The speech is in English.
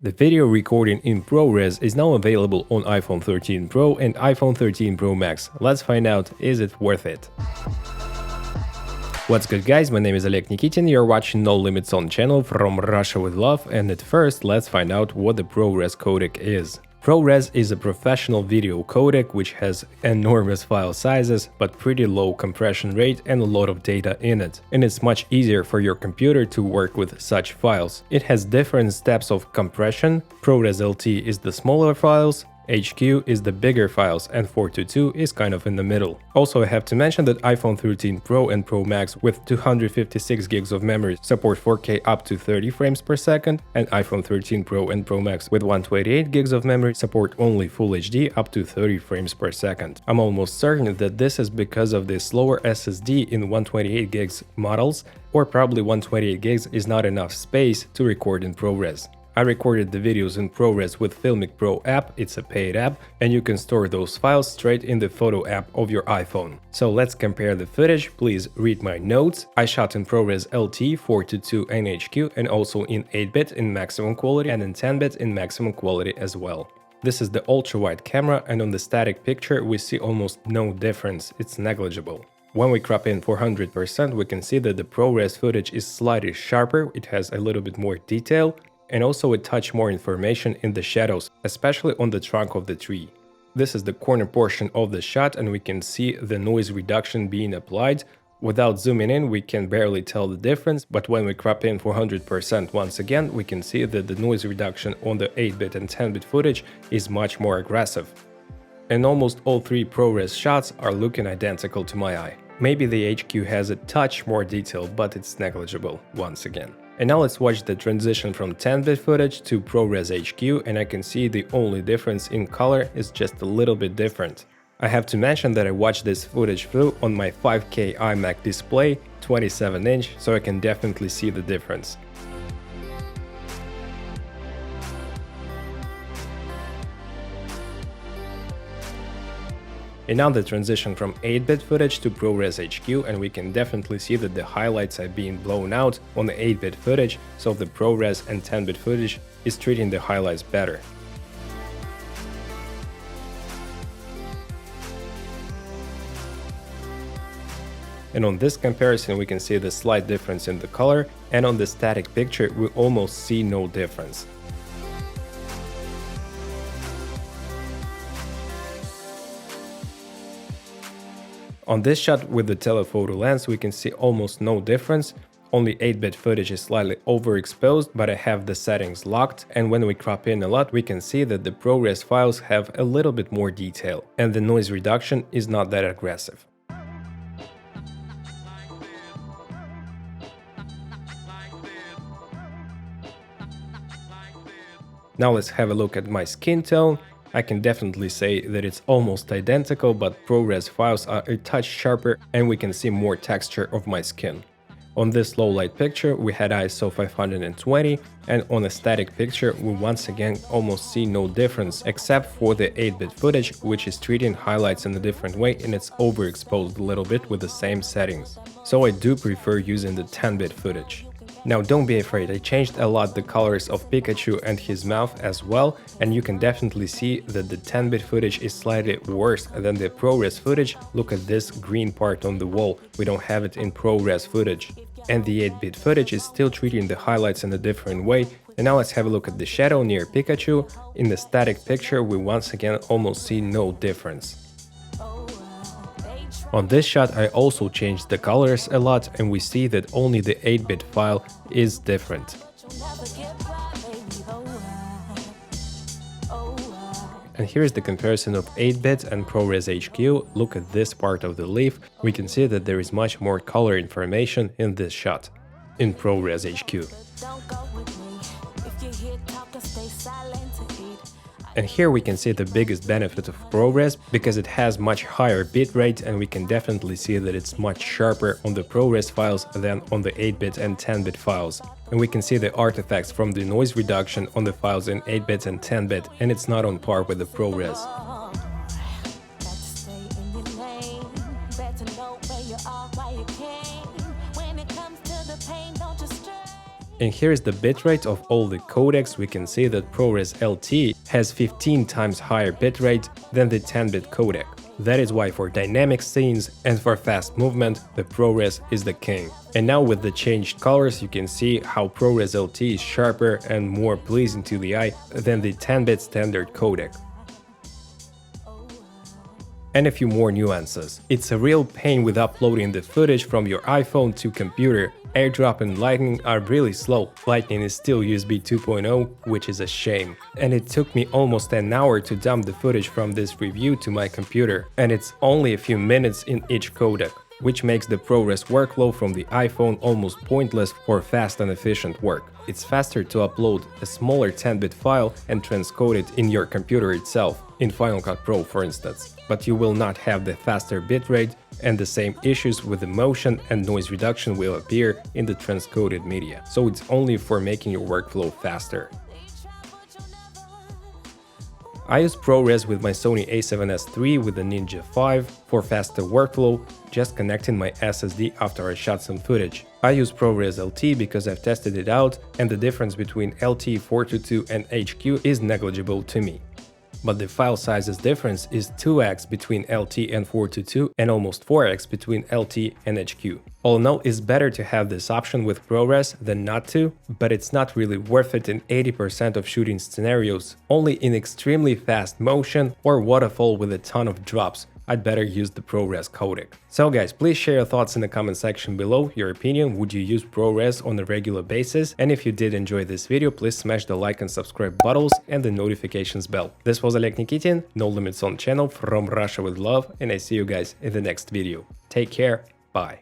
The video recording in ProRes is now available on iPhone 13 Pro and iPhone 13 Pro Max. Let's find out, is it worth it? What's good guys, my name is Oleg Nikitin, you're watching No Limits On channel from Russia with love, and at first let's find out what the ProRes codec is. ProRes is a professional video codec which has enormous file sizes but pretty low compression rate and a lot of data in it, and it's much easier for your computer to work with such files. It has different steps of compression. ProRes LT is the smaller files, HQ is the bigger files, and 422 is kind of in the middle. Also, I have to mention that iPhone 13 Pro and Pro Max with 256 gigs of memory support 4K up to 30 frames per second, and iPhone 13 Pro and Pro Max with 128 gigs of memory support only Full HD up to 30 frames per second. I'm almost certain that this is because of the slower SSD in 128 gigs models, or probably 128 gigs is not enough space to record in ProRes. I recorded the videos in ProRes with Filmic Pro app, it's a paid app, and you can store those files straight in the photo app of your iPhone. So let's compare the footage, please read my notes. I shot in ProRes LT, 422 and HQ, and also in 8-bit in maximum quality and in 10-bit in maximum quality as well. This is the ultra-wide camera, and on the static picture we see almost no difference, it's negligible. When we crop in 400%, we can see that the ProRes footage is slightly sharper, it has a little bit more detail, and also a touch more information in the shadows, especially on the trunk of the tree. This is the corner portion of the shot, and we can see the noise reduction being applied. Without zooming in, we can barely tell the difference, but when we crop in 400% once again, we can see that the noise reduction on the 8-bit and 10-bit footage is much more aggressive. And almost all three ProRes shots are looking identical to my eye. Maybe the HQ has a touch more detail, but it's negligible once again. And now let's watch the transition from 10-bit footage to ProRes HQ, and I can see the only difference in color is just a little bit different. I have to mention that I watched this footage through on my 5K iMac display, 27-inch, so I can definitely see the difference. And now the transition from 8-bit footage to ProRes HQ, and we can definitely see that the highlights are being blown out on the 8-bit footage, so the ProRes and 10-bit footage is treating the highlights better. And on this comparison we can see the slight difference in the color, and on the static picture we almost see no difference. On this shot with the telephoto lens we can see almost no difference, only 8-bit footage is slightly overexposed, but I have the settings locked, and when we crop in a lot we can see that the ProRes files have a little bit more detail, and the noise reduction is not that aggressive. Now let's have a look at my skin tone. I can definitely say that it's almost identical, but ProRes files are a touch sharper and we can see more texture of my skin. On this low light picture we had ISO 520, and on a static picture we once again almost see no difference except for the 8-bit footage, which is treating highlights in a different way and it's overexposed a little bit with the same settings. So I do prefer using the 10-bit footage. Now don't be afraid, I changed a lot the colors of Pikachu and his mouth as well, and you can definitely see that the 10-bit footage is slightly worse than the ProRes footage. Look at this green part on the wall, we don't have it in ProRes footage. And the 8-bit footage is still treating the highlights in a different way. And now let's have a look at the shadow near Pikachu. In the static picture we once again almost see no difference. On this shot I also changed the colors a lot, and we see that only the 8-bit file is different. And here's the comparison of 8-bit and ProRes HQ. Look at this part of the leaf, we can see that there is much more color information in this shot, in ProRes HQ. And here we can see the biggest benefit of ProRes, because it has much higher bitrate, and we can definitely see that it's much sharper on the ProRes files than on the 8-bit and 10-bit files. And we can see the artifacts from the noise reduction on the files in 8-bit and 10-bit, and it's not on par with the ProRes. And here's the bitrate of all the codecs. We can see that ProRes LT has 15 times higher bitrate than the 10-bit codec. That is why for dynamic scenes and for fast movement, the ProRes is the king. And now with the changed colors, you can see how ProRes LT is sharper and more pleasing to the eye than the 10-bit standard codec. And a few more nuances. It's a real pain with uploading the footage from your iPhone to computer. AirDrop and Lightning are really slow. Lightning is still USB 2.0, which is a shame. And it took me almost an hour to dump the footage from this review to my computer. And it's only a few minutes in each codec, which makes the ProRes workflow from the iPhone almost pointless for fast and efficient work. It's faster to upload a smaller 10-bit file and transcode it in your computer itself, in Final Cut Pro for instance. But you will not have the faster bitrate, and the same issues with the motion and noise reduction will appear in the transcoded media. So it's only for making your workflow faster. I use ProRes with my Sony a7S III with the Ninja 5 for faster workflow, just connecting my SSD after I shot some footage. I use ProRes LT because I've tested it out and the difference between LT422 and HQ is negligible to me. But the file sizes difference is 2x between LT and 422 and almost 4x between LT and HQ. All in all, it's better to have this option with ProRes than not to, but it's not really worth it in 80% of shooting scenarios. Only in extremely fast motion or waterfall with a ton of drops, I'd better use the ProRes Codec. So guys, please share your thoughts in the comment section below, your opinion, would you use ProRes on a regular basis? And if you did enjoy this video, please smash the like and subscribe buttons and the notifications bell. This was Oleg Nikitin, No Limits on channel from Russia with love, and I see you guys in the next video. Take care, bye.